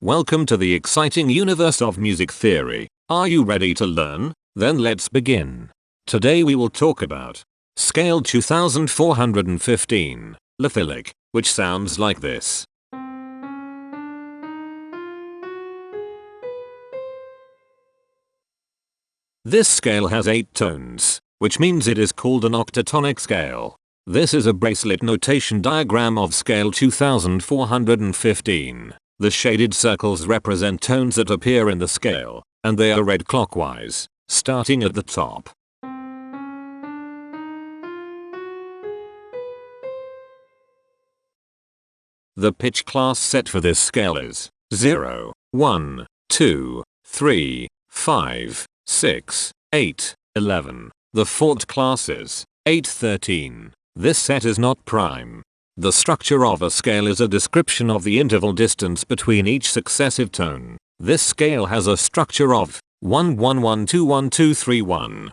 Welcome to the exciting universe of music theory. Are you ready to learn? Then let's begin. Today we will talk about scale 2415, Lothyllic, which sounds like this. This scale has 8 tones, which means it is called an octatonic scale. This is a bracelet notation diagram of scale 2415. The shaded circles represent tones that appear in the scale, and they are read clockwise, starting at the top. The pitch class set for this scale is 0, 1, 2, 3, 5, 6, 8, 11. The fourth class is 8, 13. This set is not prime. The structure of a scale is a description of the interval distance between each successive tone. This scale has a structure of 1 1 1 2 1 2 3 1.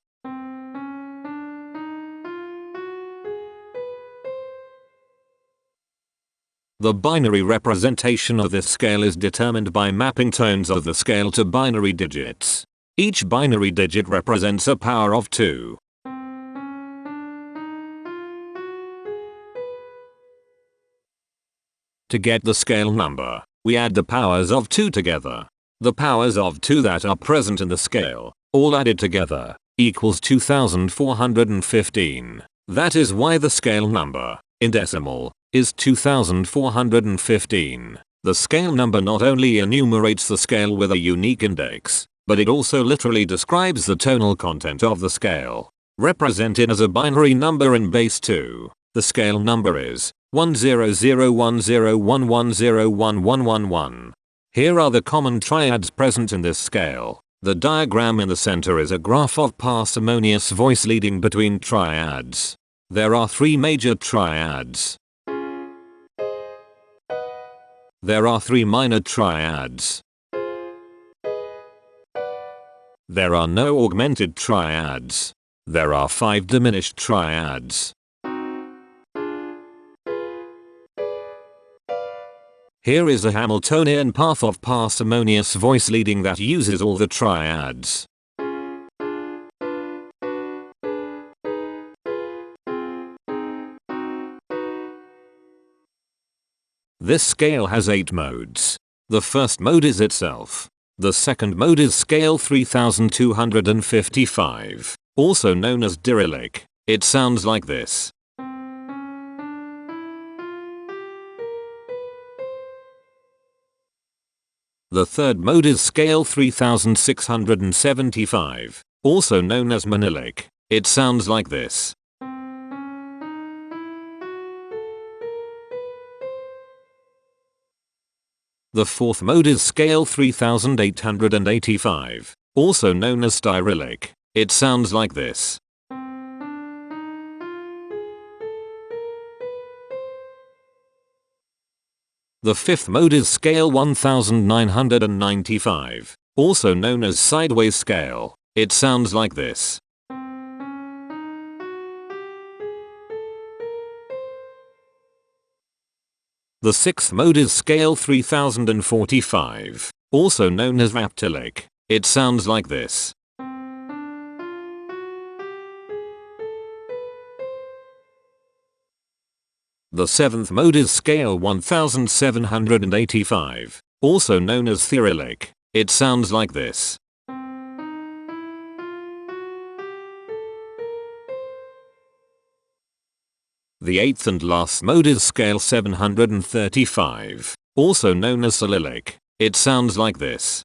The binary representation of this scale is determined by mapping tones of the scale to binary digits. Each binary digit represents a power of 2. To get the scale number, we add the powers of 2 together. The powers of 2 that are present in the scale, all added together, equals 2415. That is why the scale number, in decimal, is 2415. The scale number not only enumerates the scale with a unique index, but it also literally describes the tonal content of the scale. Represented as a binary number in base 2, the scale number is 1001011011111. Here are the common triads present in this scale. The diagram in the center is a graph of parsimonious voice leading between triads. There are 3 major triads. There are 3 minor triads. There are no augmented triads. There are 5 diminished triads. Here is a Hamiltonian path of parsimonious voice leading that uses all the triads. This scale has 8 modes. The first mode is itself. The second mode is scale 3255, also known as Lothyllic. It sounds like this. The third mode is scale 3675, also known as Lothyllic. It sounds like this. The fourth mode is scale 3885, also known as Lothyllic. It sounds like this. The fifth mode is scale 1995, also known as sideways scale. It sounds like this. The sixth mode is scale 3045, also known as rotational. It sounds like this. The seventh mode is scale 1785, also known as Lothyllic. It sounds like this. The eighth and last mode is scale 735, also known as Lothyllic. It sounds like this.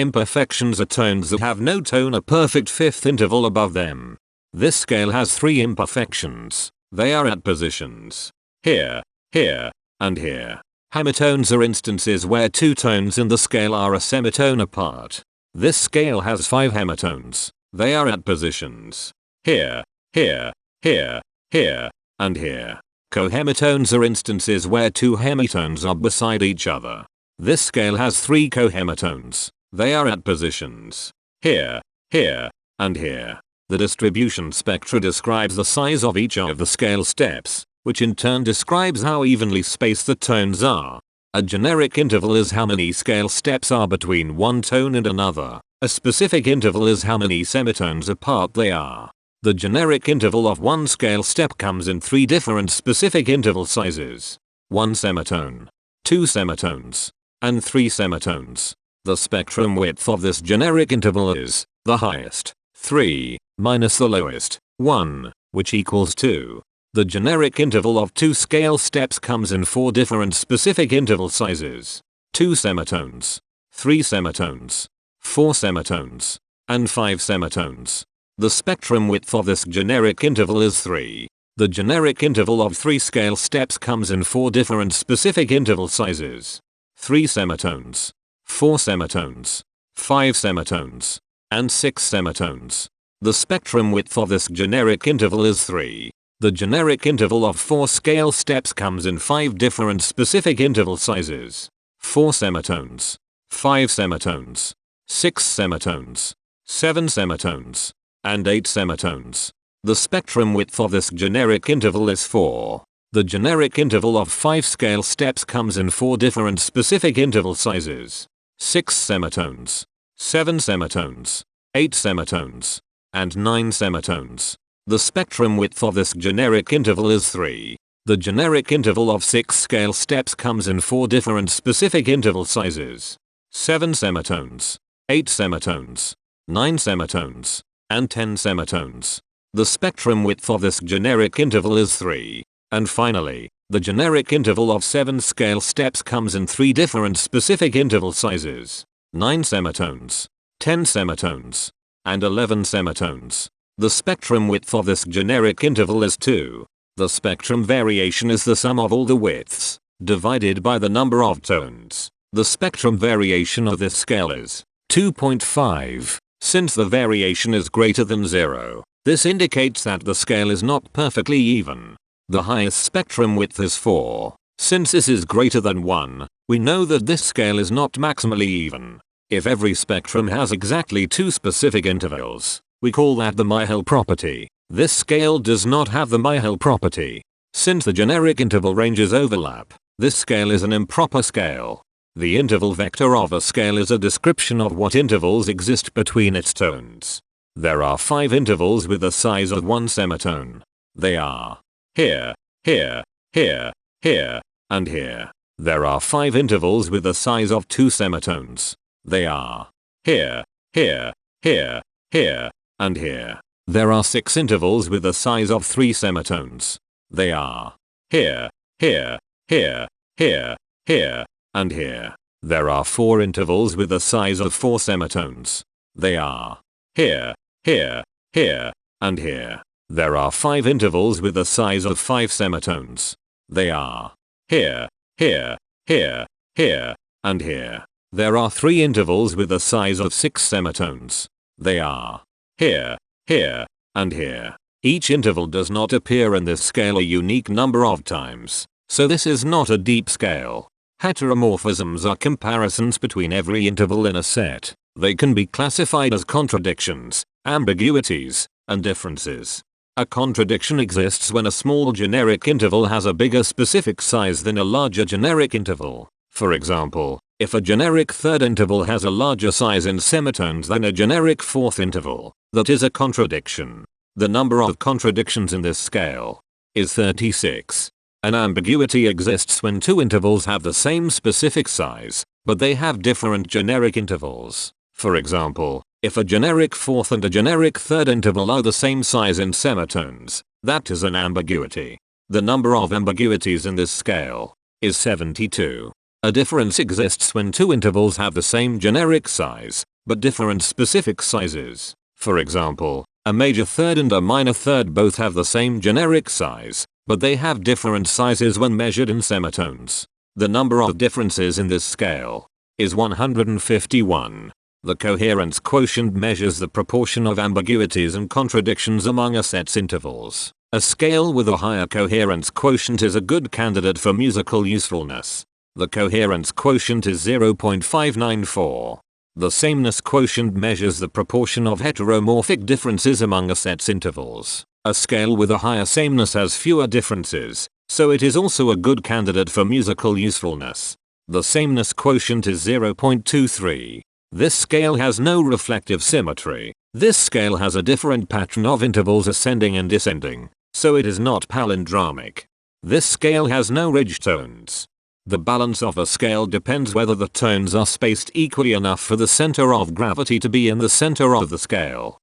Imperfections are tones that have no tone a perfect fifth interval above them. This scale has 3 imperfections. They are at positions here, here, and here. Hemitones are instances where 2 tones in the scale are a semitone apart. This scale has 5 hemitones. They are at positions here, here, here, here, and here. Cohemitones are instances where 2 hemitones are beside each other. This scale has 3 cohemitones. They are at positions here, here, and here. The distribution spectra describes the size of each of the scale steps, which in turn describes how evenly spaced the tones are. A generic interval is how many scale steps are between one tone and another. A specific interval is how many semitones apart they are. The generic interval of one scale step comes in 3 different specific interval sizes. 1 semitone, 2 semitones, and 3 semitones. The spectrum width of this generic interval is the highest, 3, minus the lowest, 1, which equals 2. The generic interval of 2 scale steps comes in 4 different specific interval sizes. 2 semitones, 3 semitones, 4 semitones, and 5 semitones. The spectrum width of this generic interval is 3. The generic interval of 3 scale steps comes in 4 different specific interval sizes. 3 semitones, 4 semitones, 5 semitones, and 6 semitones. The spectrum width of this generic interval is 3. The generic interval of 4 scale steps comes in 5 different specific interval sizes. 4 semitones, 5 semitones, 6 semitones, 7 semitones, and 8 semitones. The spectrum width of this generic interval is 4. The generic interval of 5 scale steps comes in 4 different specific interval sizes. 6 semitones, 7 semitones, 8 semitones, and 9 semitones. The spectrum width of this generic interval is 3. The generic interval of 6 scale steps comes in 4 different specific interval sizes. 7 semitones, 8 semitones, 9 semitones, and 10 semitones. The spectrum width of this generic interval is 3. And finally, the generic interval of 7 scale steps comes in 3 different specific interval sizes. 9 semitones, 10 semitones, and 11 semitones. The spectrum width of this generic interval is 2. The spectrum variation is the sum of all the widths, divided by the number of tones. The spectrum variation of this scale is 2.5. Since the variation is greater than 0, this indicates that the scale is not perfectly even. The highest spectrum width is 4. Since this is greater than 1, we know that this scale is not maximally even. If every spectrum has exactly 2 specific intervals, we call that the Myhill property. This scale does not have the Myhill property. Since the generic interval ranges overlap, this scale is an improper scale. The interval vector of a scale is a description of what intervals exist between its tones. There are 5 intervals with the size of 1 semitone. They are here, here, here, here, and here. There are 5 intervals with the size of 2 semitones. They are here, here, here, here, and here. There are 6 intervals with the size of 3 semitones. They are here, here, here, here, here, and here. There are 4 intervals with the size of 4 semitones. They are here, here, here, and here. There are 5 intervals with the size of 5 semitones. They are here, here, here, here, and here. There are 3 intervals with the size of 6 semitones. They are here, here, and here. Each interval does not appear in this scale a unique number of times, so this is not a deep scale. Heteromorphisms are comparisons between every interval in a set. They can be classified as contradictions, ambiguities, and differences. A contradiction exists when a small generic interval has a bigger specific size than a larger generic interval. For example, if a generic third interval has a larger size in semitones than a generic fourth interval, that is a contradiction. The number of contradictions in this scale is 36. An ambiguity exists when 2 intervals have the same specific size, but they have different generic intervals. For example, if a generic fourth and a generic third interval are the same size in semitones, that is an ambiguity. The number of ambiguities in this scale is 72. A difference exists when 2 intervals have the same generic size, but different specific sizes. For example, a major third and a minor third both have the same generic size, but they have different sizes when measured in semitones. The number of differences in this scale is 151. The coherence quotient measures the proportion of ambiguities and contradictions among a set's intervals. A scale with a higher coherence quotient is a good candidate for musical usefulness. The coherence quotient is 0.594. The sameness quotient measures the proportion of heteromorphic differences among a set's intervals. A scale with a higher sameness has fewer differences, so it is also a good candidate for musical usefulness. The sameness quotient is 0.23. This scale has no reflective symmetry. This scale has a different pattern of intervals ascending and descending, so it is not palindromic. This scale has no ridge tones. The balance of a scale depends whether the tones are spaced equally enough for the center of gravity to be in the center of the scale.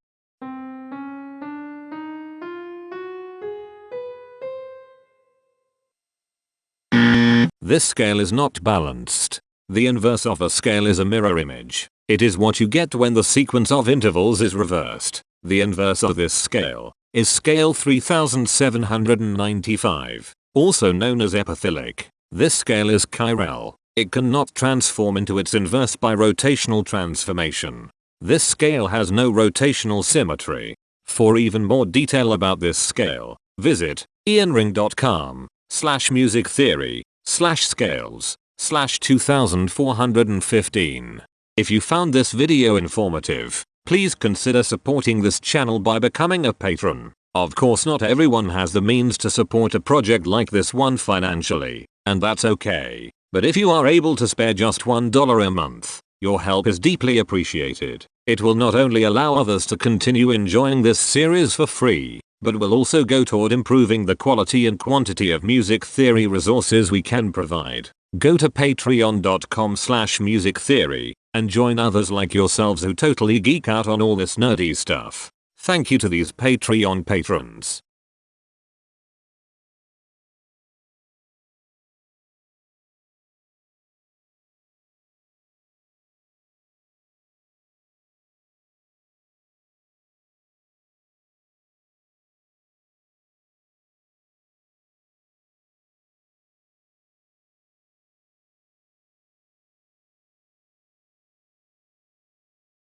This scale is not balanced. The inverse of a scale is a mirror image. It is what you get when the sequence of intervals is reversed. The inverse of this scale is scale 3795, also known as epithylic. This scale is chiral. It cannot transform into its inverse by rotational transformation. This scale has no rotational symmetry. For even more detail about this scale, visit ianring.com/musictheory/scales/2415. If you found this video informative, please consider supporting this channel by becoming a patron. Of course, not everyone has the means to support a project like this one financially, and that's okay. But if you are able to spare just $1 a month, your help is deeply appreciated. It will not only allow others to continue enjoying this series for free, but will also go toward improving the quality and quantity of music theory resources we can provide. Go to patreon.com/musictheory and join others like yourselves who totally geek out on all this nerdy stuff. Thank you to these Patreon patrons.